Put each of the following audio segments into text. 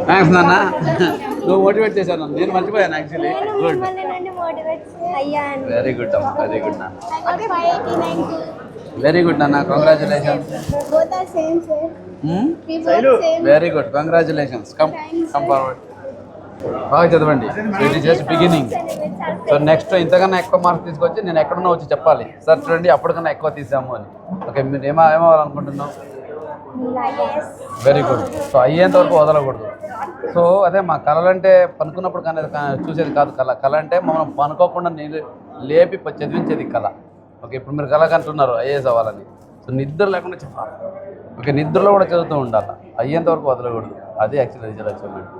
Thanks నాన్న, నువ్వు motivate చేశాను, నేను మర్చిపోయాను యాక్చువల్లీ. గుడ్, వెరీ గుడ్ అమ్మ, వెరీ గుడ్ నాన్న, వెరీ గుడ్ నాన్న, congratulations. Very good, congratulations. Come forward. బాగా చదవండి, it is just beginning. So next ఇంతకన్నా ఎక్కువ మార్క్స్ తీసుకొచ్చి నేను ఎక్కడున్నా వచ్చి చెప్పాలి, సార్ చూడండి అప్పటికన్నా ఎక్కువ తీసాము అని. ఓకే, మీరు ఏమవ్వాలనుకుంటున్నావు? Very good. సో అయ్యేంత వరకు వదలకూడదు. సో అదే మా కళలంటే పనుకున్నప్పుడు కానీ చూసేది కాదు. కళ అంటే మనం పనుకోకుండా లేపి చదివించేది కళ. ఓకే, ఇప్పుడు మీరు కళ కంటున్నారు ఐఏఎస్ అవ్వాలని. సో నిద్ర లేకుండా చెప్పాలి. ఓకే, నిద్రలో కూడా చదువుతూ ఉండాలి, అయ్యేంత వరకు వదలకూడదు. అది యాక్చువల్లీ రిజల్ట్ అచీవ్మెంట్.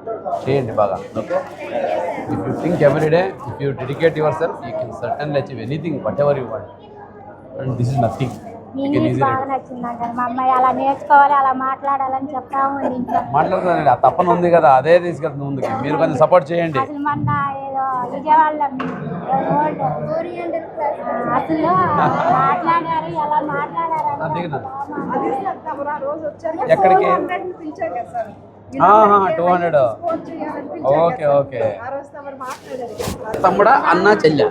చేయండి బాగా. Okay, if you think every day, if you dedicate your self, you can certainly achieve anything what ever you want. And this is nothing. మాట్లాడుతున్నానండి, ఆ తప్పన ఉంది కదా, అదే తీసుకెళ్తుంది ముందుకి. మీరు కొంచెం సపోర్ట్ చేయండి. ఎక్కడికి? 200. Okay okay. తమ్ముడా? అన్న చెల్లె?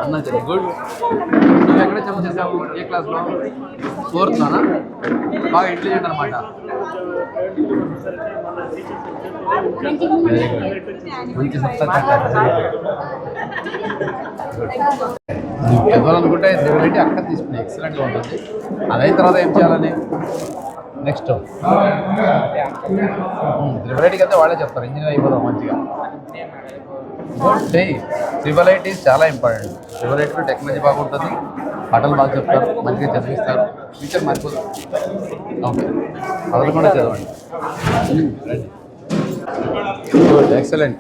అన్న చెల్లె. గుడ్. నువ్వు ఎక్కడ జంప్ చేసావు? ఏ క్లాస్లో? 4th-లోనా? బాగా ఇంటెలిజెంట్ అనమాట. వెరీ గుడ్, మంచి సక్సెస్. నువ్వు చదవాలనుకుంటే త్రిబుల్ అక్కడ తీసుకుని ఎక్సలెంట్గా ఉంటుంది. అదైన తర్వాత ఏం చేయాలని నెక్స్ట్ త్రిబుల్ ఐటీకి అయితే వాళ్ళే చెప్తారు, ఇంజనీర్ అయిపోతాం మంచిగా. త్రిబుల్ ఐటీ చాలా ఇంపార్టెంట్. త్రిబుల్ ఐటీలో టెక్నాలజీ బాగుంటుంది, పాటలు బాగా చెప్తారు, మంచిగా చదివిస్తారు, ఫ్యూచర్ మారిపోతుంది. ఓకే, వదలకుండా చదవండి. Good, excellent.